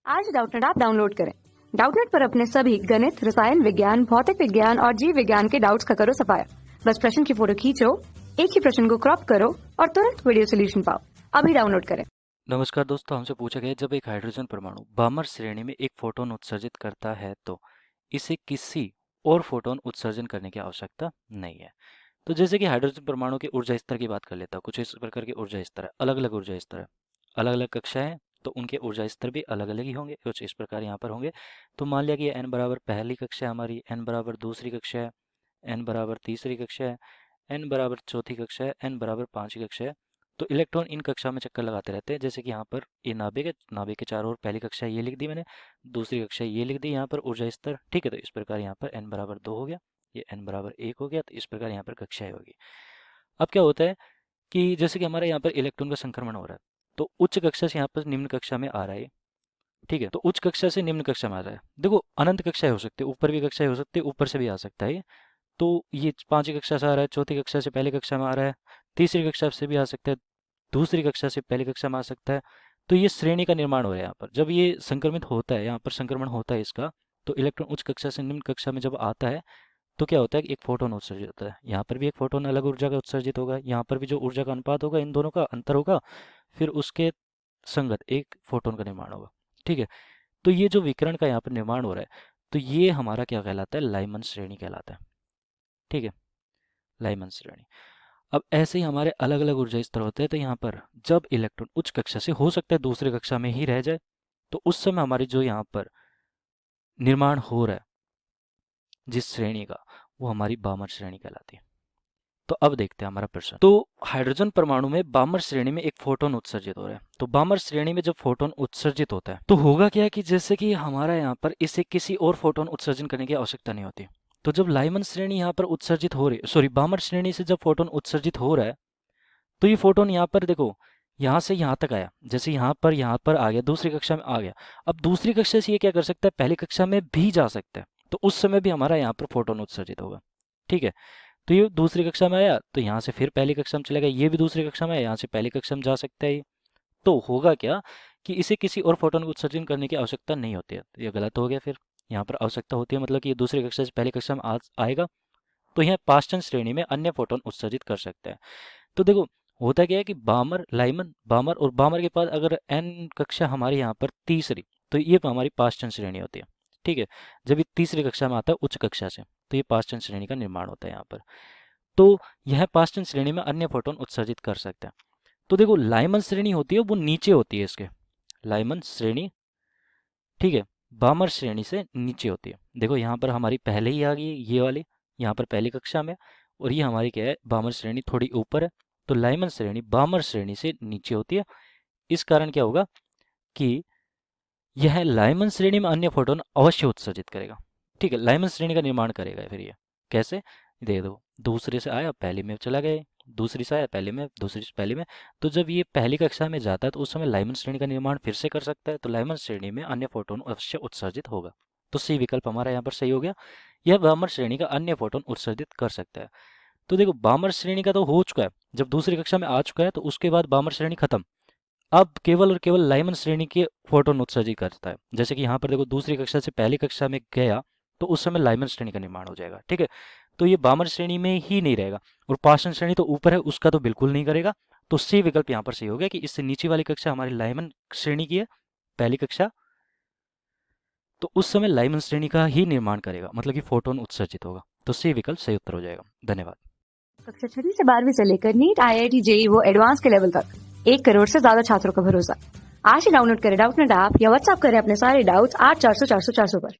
आज Doubtnut app download करें। Doubtnut पर अपने सभी गणित, रसायन विज्ञान, भौतिक विज्ञान और जीव विज्ञान के डाउट्स का करो सफाया। बस प्रश्न की फोटो खींचो, एक ही प्रश्न को क्रॉप करो और तुरंत वीडियो सोल्यूशन पाओ। अभी डाउनलोड करें। नमस्कार दोस्तों, हमसे पूछा गया जब एक हाइड्रोजन परमाणु बामर श्रेणी में एक फोटोन उत्सर्जित करता है तो इसे किसी और फोटोन उत्सर्जन करने की आवश्यकता नहीं है। तो जैसे कि हाइड्रोजन परमाणु के ऊर्जा स्तर की बात कर लेता हूँ, कुछ इस प्रकार के ऊर्जा स्तर है, अलग अलग ऊर्जा स्तर है, अलग अलग कक्षाएं, तो उनके ऊर्जा स्तर भी अलग अलग ही होंगे, कुछ इस प्रकार यहाँ पर होंगे। तो मान लिया कि एन बराबर पहली कक्षा है हमारी, एन बराबर दूसरी कक्षा है, एन बराबर तीसरी कक्षा है, एन बराबर चौथी कक्षा है, एन बराबर पांचवी कक्षा है। तो इलेक्ट्रॉन इन कक्षा में चक्कर लगाते रहते हैं। जैसे कि यहाँ पर ये नाभिक है, नाभिक के चारों ओर पहली कक्षा ये लिख दी मैंने, दूसरी कक्षा ये लिख दी यहाँ पर ऊर्जा स्तर, ठीक है। तो इस प्रकार यहाँ पर एन बराबर 2 हो गया, ये एन बराबर 1 हो गया, तो इस प्रकार यहाँ पर कक्षाएं होगी। अब क्या होता है कि जैसे कि हमारे यहाँ पर इलेक्ट्रॉन का संक्रमण हो रहा है, तो उच्च कक्षा से यहाँ पर निम्न कक्षा में आ रहा है, ठीक है। तो उच्च कक्षा से निम्न कक्षा में आ रहा है, देखो अनंत कक्षाएं हो सकती है, ऊपर भी कक्षाएं हो सकती है, ऊपर से भी आ सकता है ये। तो ये पांचवी कक्षा से आ रहा है, चौथी कक्षा से पहली कक्षा में आ रहा है, तीसरी कक्षा से भी आ सकता है, दूसरी कक्षा से पहली कक्षा में आ सकता है। तो ये श्रेणी का निर्माण हो रहा है यहाँ पर। जब ये संक्रमित होता है, यहाँ पर संक्रमण होता है इसका, तो इलेक्ट्रॉन उच्च कक्षा से निम्न कक्षा में जब आता है तो क्या होता है कि एक फोटोन उत्सर्जित होता है। यहाँ पर भी एक फोटोन अलग ऊर्जा का उत्सर्जित होगा, यहाँ पर भी जो ऊर्जा का अनुपात होगा इन दोनों का अंतर होगा, फिर उसके संगत एक फोटोन का निर्माण होगा, ठीक है। तो ये जो विकिरण का यहाँ पर निर्माण हो रहा है, तो ये हमारा क्या कहलाता है, लाइमन श्रेणी कहलाता है, ठीक है, लाइमन श्रेणी। अब ऐसे ही हमारे अलग अलग ऊर्जा स्तर होते हैं। तो यहाँ पर जब इलेक्ट्रॉन उच्च कक्षा से, हो सकता है दूसरी कक्षा में ही रह जाए, तो उस समय हमारी जो यहाँ पर निर्माण हो रहा है जिस श्रेणी का, वो हमारी बामर श्रेणी कहलाती है। तो अब देखते हैं हमारा प्रश्न। तो हाइड्रोजन परमाणु में बामर श्रेणी में एक फोटोन उत्सर्जित हो रहा है। तो बामर श्रेणी में जब फोटोन उत्सर्जित होता है तो होगा क्या कि जैसे कि हमारा यहाँ पर इसे किसी और फोटोन उत्सर्जन करने की आवश्यकता नहीं होती। तो जब लाइमन श्रेणी यहाँ पर उत्सर्जित हो रही है, सॉरी बामर श्रेणी से जब फोटोन उत्सर्जित हो रहा है, तो ये फोटोन यहाँ पर देखो, यहाँ से यहाँ तक आया, जैसे यहाँ पर आ गया, दूसरी कक्षा में आ गया। अब दूसरी कक्षा से ये क्या कर सकता है, पहली कक्षा में भी जा सकता है, तो उस समय भी हमारा यहाँ पर फोटोन उत्सर्जित होगा, ठीक है। तो ये दूसरी कक्षा में आया, तो यहाँ से फिर पहली कक्षा में चलेगा, ये भी दूसरी कक्षा में आया, यहाँ से पहली कक्षा में जा सकता है ये। तो होगा क्या कि इसे किसी और फोटोन को उत्सर्जन करने की आवश्यकता नहीं होती है। तो ये गलत हो गया। फिर यहाँ पर आवश्यकता होती है, मतलब कि ये दूसरी कक्षा से पहली कक्षा में आएगा, तो यह पाश्चन श्रेणी में अन्य फोटोन उत्सर्जित कर सकता है। तो देखो होता क्या है कि बामर, लाइमन, बामर और बामर के बाद अगर एन कक्षा हमारी यहाँ पर तीसरी, तो ये हमारी पाश्चन श्रेणी होती है, ठीक है। जब ये तीसरी कक्षा में आता है उच्च कक्षा से, तो ये पाश्चन श्रेणी का निर्माण होता है यहाँ पर। तो यह पाश्चन श्रेणी में अन्य फोटोन उत्सर्जित कर सकता है। तो देखो लाइमन श्रेणी होती है वो नीचे होती है इसके, लाइमन श्रेणी, ठीक है, बामर श्रेणी से नीचे होती है। देखो यहाँ पर हमारी पहले ही आ गई ये वाली, यहाँ पर पहली कक्षा में, और ये हमारी क्या है, बामर श्रेणी थोड़ी ऊपर है। तो लाइमन श्रेणी बामर श्रेणी से नीचे होती है। इस कारण क्या होगा कि यह लाइमन श्रेणी में अन्य फोटोन अवश्य उत्सर्जित करेगा, ठीक है, लाइमन श्रेणी का निर्माण करेगा। फिर ये कैसे, दे दो, दूसरे से आया पहले में चला गया, दूसरी से आया पहले में, दूसरी से पहले में। तो जब ये पहली कक्षा में जाता है तो उस समय लाइमन श्रेणी का निर्माण फिर से कर सकता है। तो लाइमन श्रेणी में अन्य फोटोन अवश्य उत्सर्जित होगा। तो सी विकल्प हमारा यहाँ पर सही हो गया। यह बामर श्रेणी का अन्य फोटोन उत्सर्जित कर सकता है। तो देखो बामर श्रेणी का तो हो चुका है, जब दूसरी कक्षा में आ चुका है तो उसके बाद बामर श्रेणी खत्म। अब केवल और केवल लाइमन श्रेणी के फोटोन उत्सर्जित करता है। जैसे कि यहाँ पर देखो दूसरी कक्षा से पहली कक्षा में गया, तो उस समय लाइमन श्रेणी का निर्माण हो जाएगा, ठीक है। तो ये बामर श्रेणी में ही नहीं रहेगा, और पाषाण श्रेणी तो ऊपर है, उसका तो बिल्कुल नहीं करेगा। तो सी विकल्प यहाँ पर सही हो गया कि इससे नीचे वाली कक्षा हमारी लाइमन श्रेणी की है, पहली कक्षा, तो उस समय लाइमन श्रेणी का ही निर्माण करेगा, मतलब कि फोटोन उत्सर्जित होगा। तो सी विकल्प सही उत्तर हो जाएगा। धन्यवाद। कक्षा 6 से 12वीं से लेकर नीट, IIT, JEE वो एडवांस के लेवल तक 1 करोड़ से ज्यादा छात्रों का भरोसा। आज ही डाउनलोड करें डाउटनेट ऐप या व्हाट्सएप करें अपने सारे डाउट्स 8400 400 400 पर।